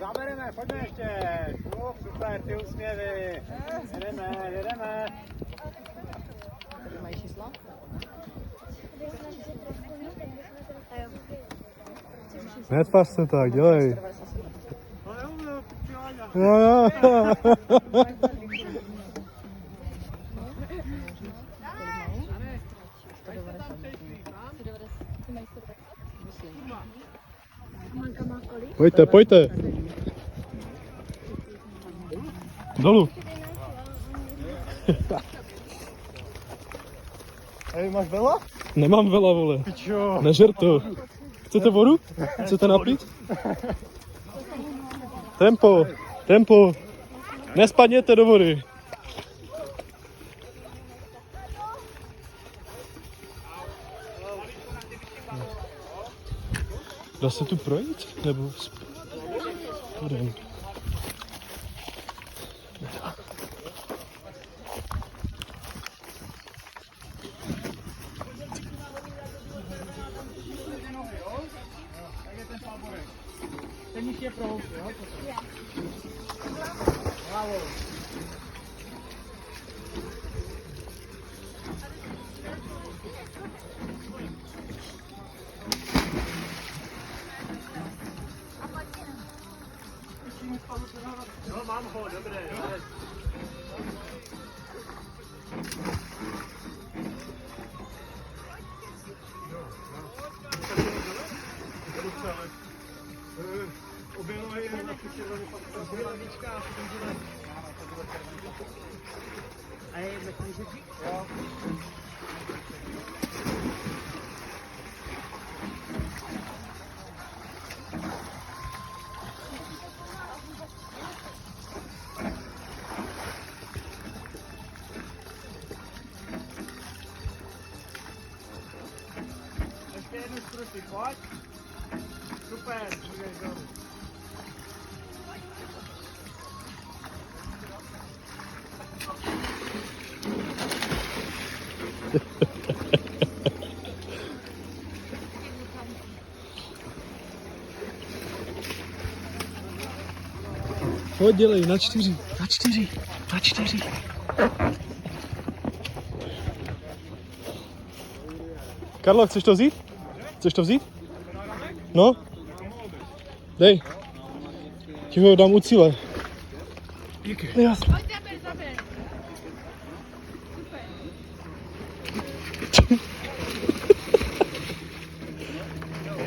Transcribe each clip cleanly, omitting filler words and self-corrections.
Zabereme, pojďme ještě. Super, ty úsměvy. Jedeme. Tady mají čísla? Netvář se tak, dělej. Jo. Pojďte. Dolů. Hej, máš vela? Nemám vela, vole. Pičo. Nežer to. Chcete vodu? Chcete napít? Tempo. Nespadněte do vody. Dá se tu projít? Nebo spodem? Ten níž je prohouk, jo? Bravo. No, mám ho, dobré. Obě nohy na ty červené hlavička a potom bude. A je takový žebřík? Jo. Ještě jednu skruty, pojď. Super, můžeš dolů. Pojď, dělej, na 4. Karlo, chceš to vzít? No? Dej. Ti ho dám u cíle. Díky. Jasně. Pojď, zaber.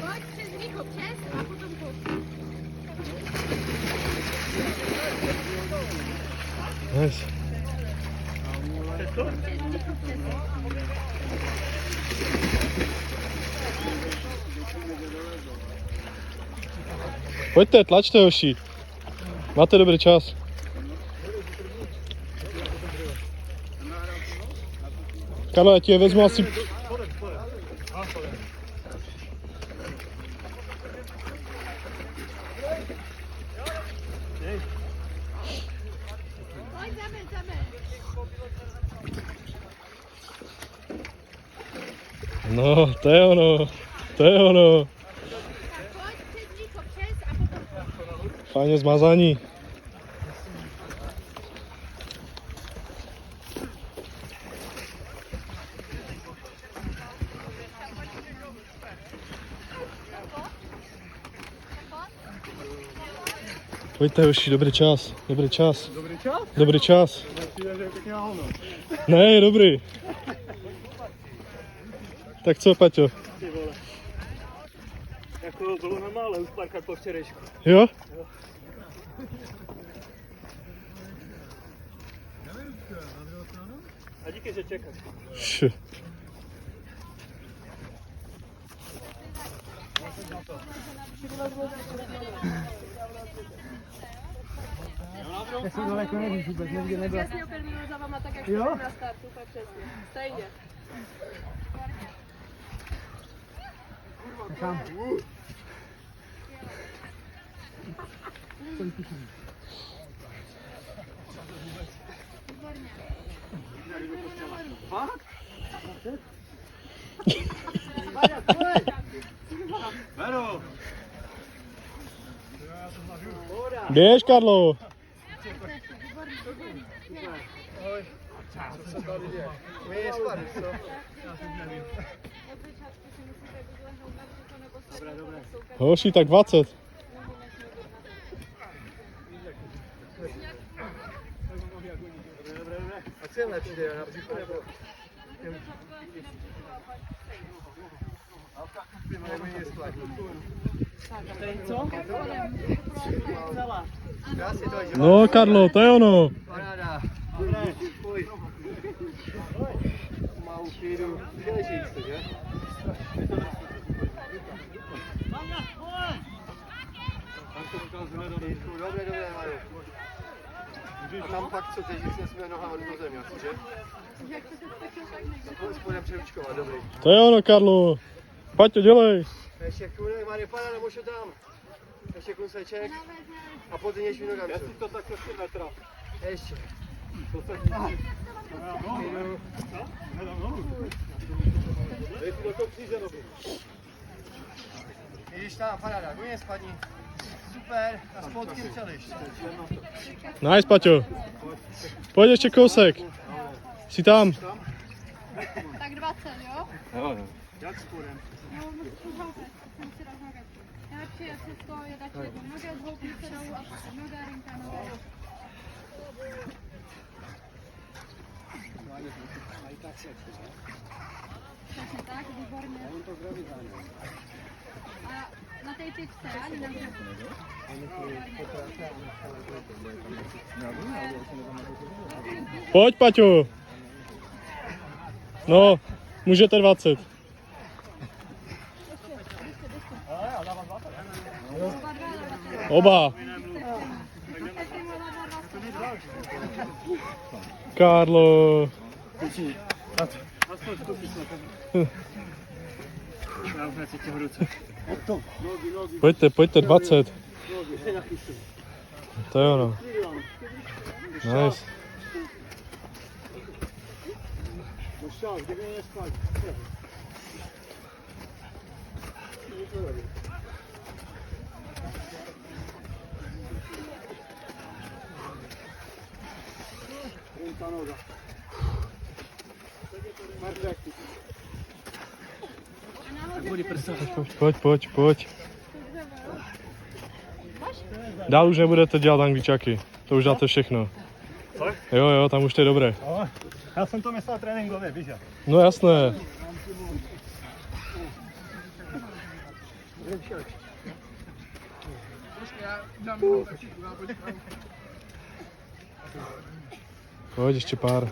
Pojď přes Niko, přes a potom pojď. Nice. Pojďte, tlačte, hoši. Máte dobrý čas. Karlo, já ti je vezmu asi... Pojď, zaber. No, to je ono. Tak pojď přes Niko, přes a potom pojď. Fajně zmazání. Pojďte, hoši, dobrý čas. Dobrý čas? Dobrý čas. Přijde, že je pěkně hovno. Ne, je dobrý. Tak co, Paťo? Ty vole. Jako bylo normálně usparkat po včerejšku. Jo? A díky, že čekáš. Š. Já jsem daleko nevíš vůbec, nikdy nebyl. Přesně opět za vama, tak jak Jo? na start, úplně přesně. Stejně. Kam? Fakt? Beru! Běž, Karlo. Co se tady děje? My je spady, co? Hoši, tak 20. A co je lepší, na případě nebo... No, Karlo, to je ono. Paráda. Pojď. Malou chvíli. Přeleží se, že? Dobré, Majo. A tam pak co, teď jsme noha do zemi, asi, že? Spodem přeručkovat, dobrý. To je ono, Karlo. Paťo, dělej. Ještě kůnek, Mario, pana, nebo šo tam. Ještě kuseček. A potom něž nogami. Já si to tak 3 metra. Ještě. Jdeš tam, paráda, hodně spadni. Super, a spodky přeliš. Nice, Paťo. Pojď ještě kousek. Jsi tam. Tak 20, jo? Jo. Jak spodem? No, musím houpat, jsem si dal nogat. Nejlepší je všechno, je dát jednu noga, zhoupit se dolů a potom noga, rinka, noga. Přesně tak, výborně. A na té tyčce, ani na mě. Pojď, Paťo. No, můžete 20. Oba. Karlo. Pojďte, 20. To je ono. Nice. Pojď. Dál už nebudete dělat angličáky. To už dáte všechno. Jo, tam už to je dobré. Já jsem to myslel tréninkově, víš jak? No jasné. Pojď, ještě pár.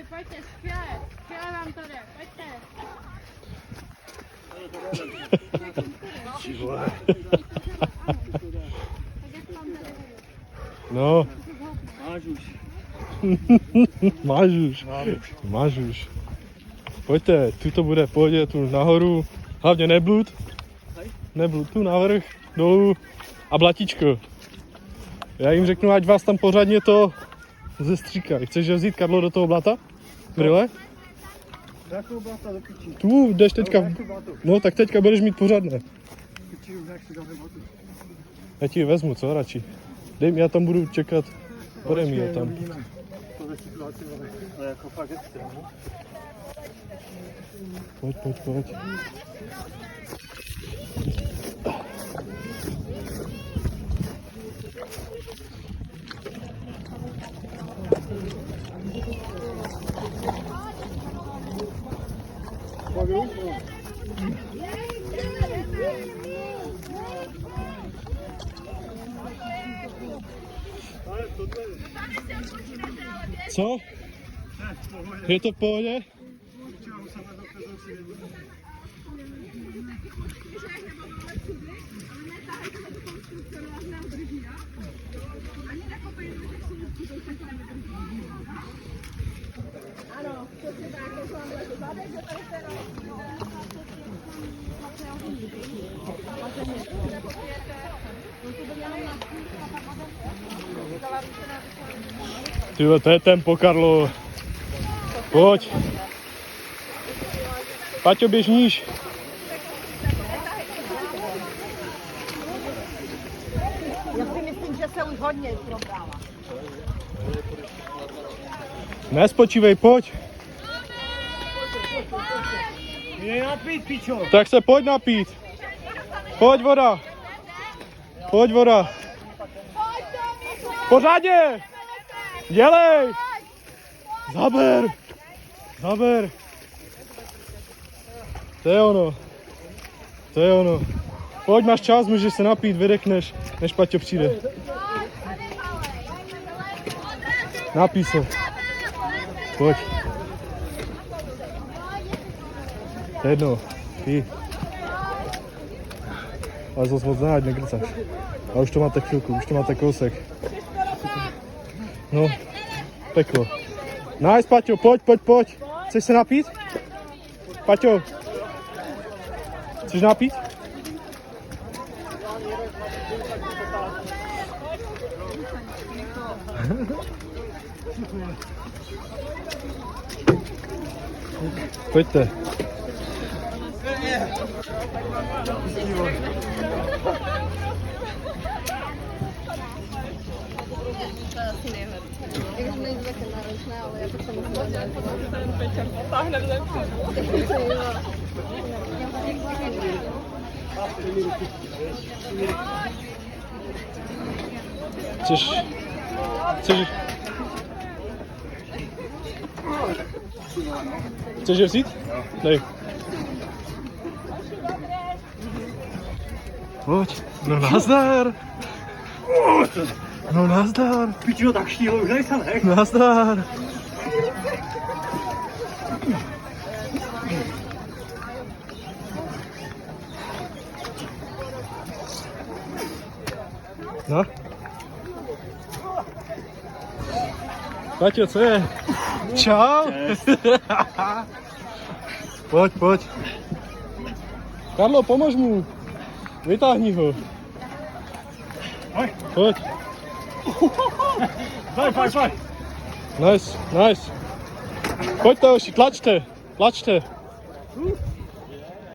Pojďte, skvěle vám to jde, pojďte. No. Máš už. Máš už. Pojďte, tu to bude, pojďte tu nahoru. Hlavně neblud. Neblud, tu navrch, dolů a blatičko. Já jim řeknu, ať vás tam pořádně to zestříkají. Chceš je vzít, Karlo, do toho blata? Brýle? Jakou blata do pičí? Tu jdeš teďka. No tak teďka budeš mít pořádné. Já ti je vezmu, co radši? Dej mi, já tam budu čekat. Podej mi je tam. Ale jako fakt extra, no? Pojď. Co? Je to v pohodě? Tyhle, to je tempo, Karlo. Pojď. Paťo, běž níž. se už hodně probrala. Nespočívej, pojď. Je napít, pičo. Tak se pojď napít. Pojď voda. Pojď voda. Pořádně. Dělej. Zaber. Zaber. To je ono. To je ono. Pojď, máš čas, můžeš se napít, vydechneš, než Paťo přijde. Napij se. Pojď. To je jedno. Pij. Ale zase moc náď, negrcáš. A už to máte chvilku, už to máte kousek. No, peklo. Nice, Paťo, pojď, pojď, pojď. Chceš se napít? Paťo. Chceš napít? Pojďte. Chceš je vzít? Dej. Pojď. No nazdar. No nazdar. Pičo, tak štílo už nejsem, ne? Nazdar. No. Paťo, co je? Čau. Pojď, pojď. Karlo, pomož mu. Vytáhni ho. Pojď. Pojď. Nice, nice. Pojďte, hoši, tlačte, tlačte.